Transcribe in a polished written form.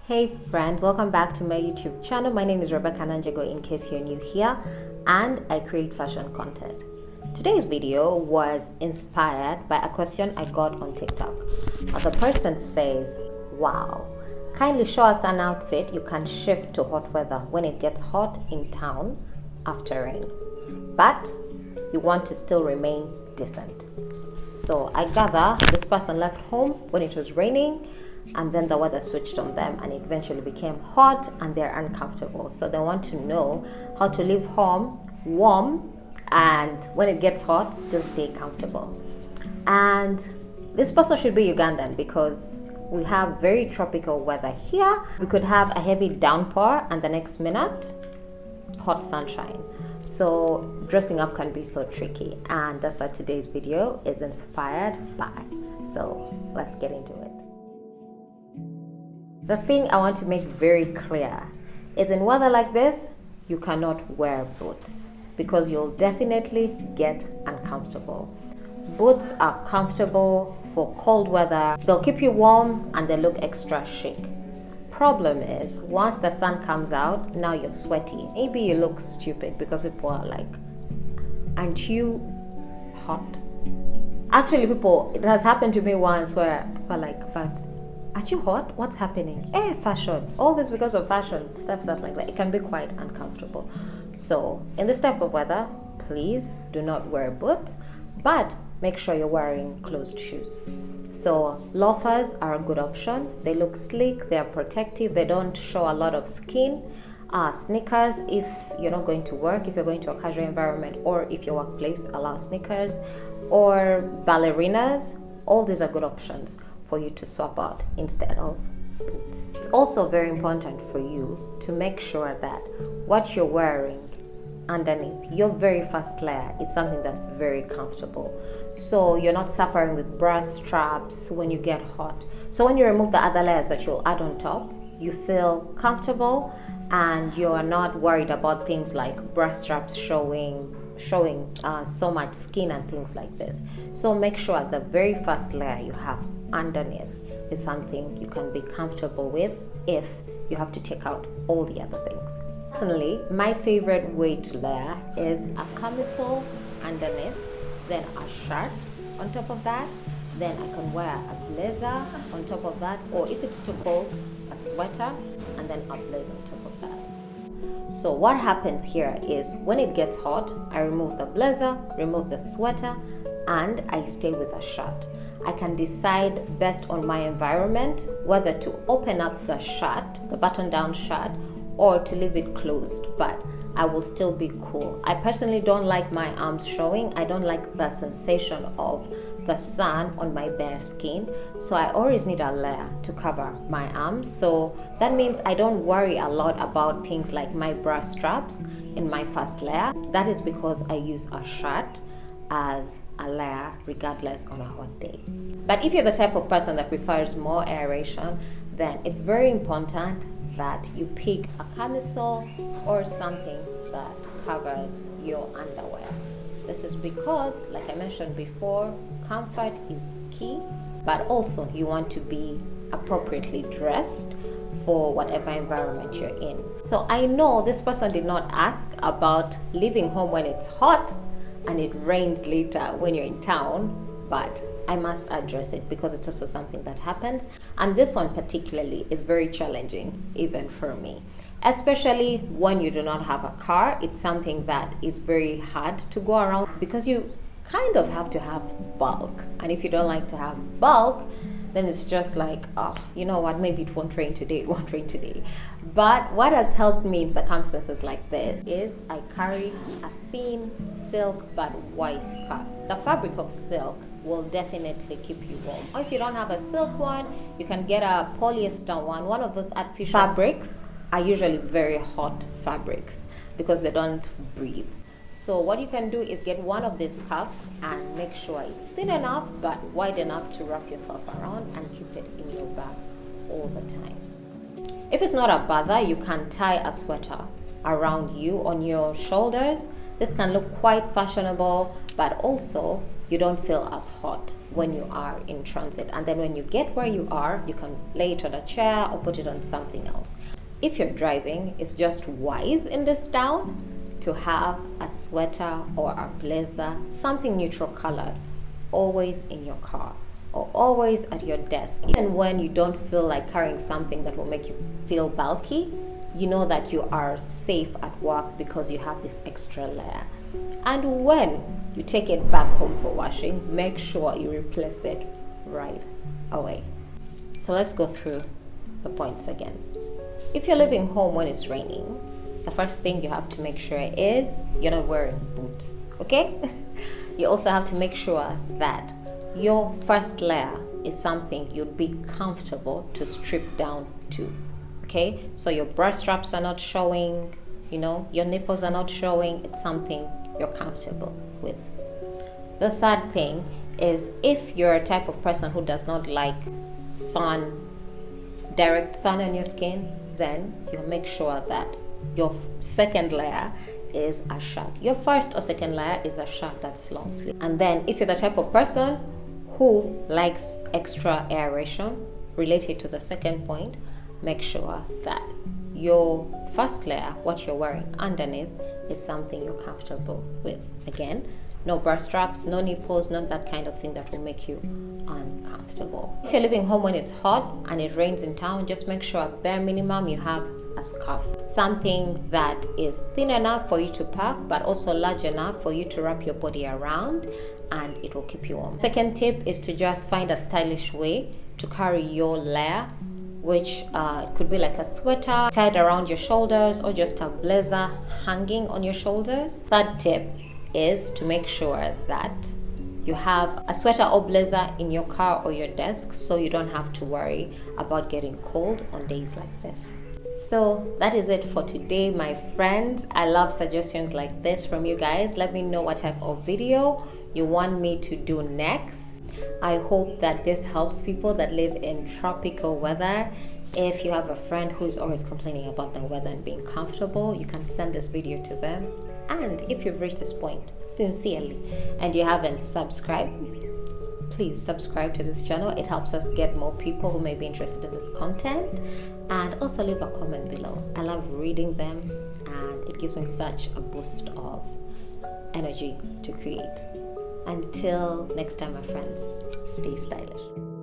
Hey friends, welcome back to my YouTube channel. My name is Rebecca Nanjago in case you're new here, and I create fashion content. Today's video was inspired by a question I got on TikTok. The person says, wow, kindly show us an outfit you can shift to hot weather when it gets hot in town after rain, but you want to still remain decent. So I gather this person left home when it was raining, and then the weather switched on them and it eventually became hot and they're uncomfortable. So they want to know how to leave home warm and when it gets hot, still stay comfortable. And this person should be Ugandan because we have very tropical weather here. We could have a heavy downpour and the next minute, hot sunshine. So dressing up can be so tricky, and that's what today's video is inspired by. So let's get into it. The thing I want to make very clear is in weather like this, you cannot wear boots because you'll definitely get uncomfortable. Boots are comfortable for cold weather. They'll keep you warm and they look extra chic. Problem is, once the sun comes out, now you're sweaty. Maybe you look stupid because people are like, aren't you hot? Actually, it has happened to me once where people are like, but aren't you hot? What's happening? Fashion. All this because of fashion, stuff like that. It can be quite uncomfortable. So in this type of weather, please do not wear boots, but make sure you're wearing closed shoes. So loafers are a good option. They look sleek, they are protective, they don't show a lot of skin. Sneakers, if you're not going to work, if you're going to a casual environment, or if your workplace allows sneakers, or ballerinas, all these are good options for you to swap out instead of boots. It's also very important for you to make sure that what you're wearing underneath, your very first layer, is something that's very comfortable. So you're not suffering with bra straps when you get hot. So when you remove the other layers that you'll add on top, you feel comfortable and you are not worried about things like bra straps showing so much skin and things like this. So make sure the very first layer you have underneath is something you can be comfortable with if you have to take out all the other things. Personally, my favorite way to layer is a camisole underneath, then a shirt on top of that, then I can wear a blazer on top of that, or if it's too cold, a sweater, and then a blazer on top of that. So what happens here is when it gets hot, I remove the blazer, remove the sweater, and I stay with a shirt. I can decide based on my environment whether to open up the shirt, the button-down shirt, or to leave it closed, but I will still be cool. I personally don't like my arms showing. I don't like the sensation of the sun on my bare skin, so I always need a layer to cover my arms. So that means I don't worry a lot about things like my bra straps in my first layer. That is because I use a shirt as a layer regardless on a hot day. But if you're the type of person that prefers more aeration, then it's very important that you pick a camisole or something that covers your underwear. This is because, like I mentioned before, comfort is key, but also you want to be appropriately dressed for whatever environment you're in. So I know this person did not ask about leaving home when it's hot and it rains later when you're in town, but I must address it because it's also something that happens. And this one particularly is very challenging even for me, especially when you do not have a car. It's something that is very hard to go around because you kind of have to have bulk. And if you don't like to have bulk, then it's just like, oh, you know what, maybe it won't rain today, But what has helped me in circumstances like this is I carry a thin silk but white scarf. The fabric of silk will definitely keep you warm. Or if you don't have a silk one, you can get a polyester one. One of those artificial fabrics are usually very hot fabrics because they don't breathe. So what you can do is get one of these scarves and make sure it's thin enough but wide enough to wrap yourself around and keep it in your bag all the time. If it's not a bother, you can tie a sweater around you on your shoulders. This can look quite fashionable, but also you don't feel as hot when you are in transit. And then when you get where you are, you can lay it on a chair or put it on something else. If you're driving, it's just wise in this town to have a sweater or a blazer, something neutral colored, always in your car or always at your desk. Even when you don't feel like carrying something that will make you feel bulky, you know that you are safe at work because you have this extra layer. And when you take it back home for washing, make sure you replace it right away. So let's go through the points again. If you're leaving home when it's raining, the first thing you have to make sure is you're not wearing boots, okay? You also have to make sure that your first layer is something you'd be comfortable to strip down to, okay? So your breast straps are not showing, your nipples are not showing. It's something you're comfortable with. The third thing is, if you're a type of person who does not like direct sun on your skin, then you'll make sure that your second layer is a shirt. Your first or second layer is a shirt that's long sleeve. And then if you're the type of person who likes extra aeration, related to the second point, make sure that your first layer, what you're wearing underneath, is something you're comfortable with. Again, no bra straps, no nipples, not that kind of thing that will make you uncomfortable. If you're leaving home when it's hot and it rains in town, just make sure at bare minimum you have a scarf. Something that is thin enough for you to pack, but also large enough for you to wrap your body around, and it will keep you warm. Second tip is to just find a stylish way to carry your layer, which it could be like a sweater tied around your shoulders or just a blazer hanging on your shoulders. Third tip is to make sure that you have a sweater or blazer in your car or your desk, so you don't have to worry about getting cold on days like this. So that is it for today, my friends. I love suggestions like this from you guys. Let me know what type of video you want me to do next. I hope that this helps people that live in tropical weather. If you have a friend who's always complaining about the weather and being comfortable, you can send this video to them. And if you've reached this point, sincerely, and you haven't subscribed, please subscribe to this channel. It helps us get more people who may be interested in this content. And also leave a comment below. I love reading them, and it gives me such a boost of energy to create. Until next time, my friends, stay stylish.